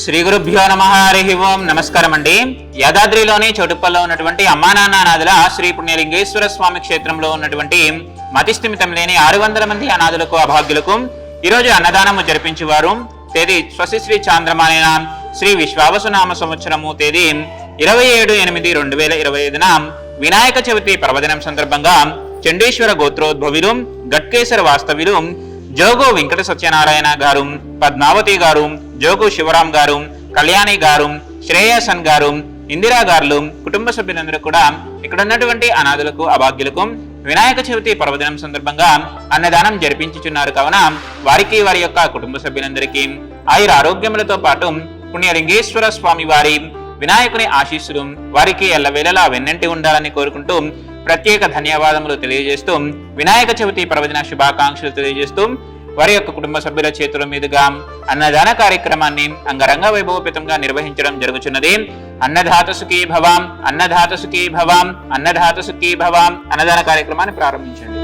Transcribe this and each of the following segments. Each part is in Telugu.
శ్రీ గురుభ్యో నమః. హరి ఓం. నమస్కారం అండి. యాదాద్రిలోని చౌటుప్పల్లో ఉన్నటువంటి అమ్మానాన్ననాథుల శ్రీ పుణ్యలింగేశ్వర స్వామి క్షేత్రంలో ఉన్నటువంటి మతిస్థిమితం లేని 600 మంది అనాథులకు అభాగ్యులకు ఈరోజు అన్నదానము జరిపించేవారు. తేదీ స్వస్తిశ్రీ చాంద్రమానేన శ్రీ విశ్వావసునామ సంవత్సరము తేదీ 27/8/2025 వినాయక చవితి పర్వదినం సందర్భంగా చండీశ్వర గోత్రోద్భవిలు గట్కేశ్వర వాస్తవ్యులు జోగు వెంకట సత్యనారాయణ గారు, పద్మావతి గారు, జోగు శివరాం గారు, కళ్యాణి గారు, శ్రేయసన్ గారు, ఇందిరా గారు కుటుంబ సభ్యులందరూ కూడా ఇక్కడ ఉన్నటువంటి అనాథులకు అభాగ్యులకు వినాయక చవితి పర్వదినం సందర్భంగా అన్నదానం జరిపించుచున్నారు. కావున వారికి వారి యొక్క కుటుంబ సభ్యులందరికీ ఆయుర ఆరోగ్యములతో పాటు పుణ్యలింగేశ్వర స్వామి వారి వినాయకుని ఆశీస్సులు వారికి ఎల్లవేళలా వెన్నంటి ఉండాలని కోరుకుంటూ ప్రత్యేక ధన్యవాదములు తెలియజేస్తూ వినాయక చవితి పర్వదిన శుభాకాంక్షలు తెలియజేస్తూ వారి యొక్క కుటుంబ సభ్యుల చేతుల మీదుగా అన్నదాన కార్యక్రమాన్ని అంగరంగ వైభవపేతంగా నిర్వహించడం జరుగుతున్నది. అన్నదాత సుఖీ భవాం, అన్నదాత సుఖీ భవాం, అన్నదాత సుఖీ భవాం అన్నదాన కార్యక్రమాన్ని ప్రారంభించండి.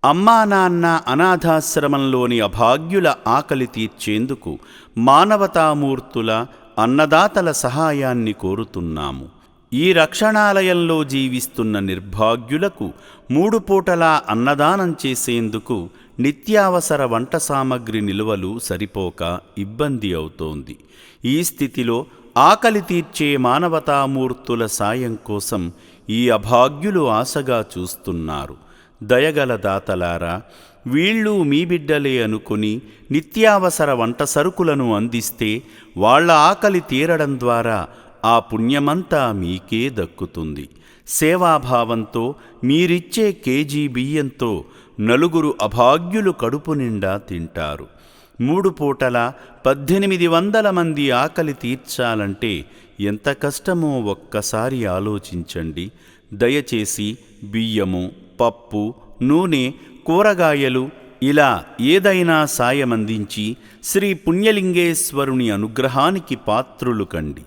అమ్మా నాన్న అనాథాశ్రమంలోని అభాగ్యుల ఆకలి తీర్చేందుకు మానవతామూర్తుల అన్నదాతల సహాయాన్ని కోరుతున్నాము. ఈ రక్షణాలయంలో జీవిస్తున్న నిర్భాగ్యులకు 3 పూటలా అన్నదానం చేసేందుకు నిత్యావసర వంట సామగ్రి నిల్వలు సరిపోక ఇబ్బంది అవుతోంది. ఈ స్థితిలో ఆకలి తీర్చే మానవతామూర్తుల సాయం కోసం ఈ అభాగ్యులు ఆశగా చూస్తున్నారు. దయగల దాతలారా, వీళ్ళు మీ బిడ్డలే అనుకుని నిత్యావసర వంట సరుకులను అందిస్తే వాళ్ల ఆకలి తీరడం ద్వారా ఆ పుణ్యమంతా మీకే దక్కుతుంది. సేవాభావంతో మీరిచ్చే కేజీ బియ్యంతో 4 అభాగ్యులు కడుపు నిండా తింటారు. 3 పూటల 1800 మంది ఆకలి తీర్చాలంటే ఎంత కష్టమో ఒక్కసారి ఆలోచించండి. దయచేసి బియ్యము, పప్పు, నూనె, కూరగాయలు ఇలా ఏదైనా సాయమందించి శ్రీ పుణ్యలింగేశ్వరుని అనుగ్రహానికి పాత్రులు కండి.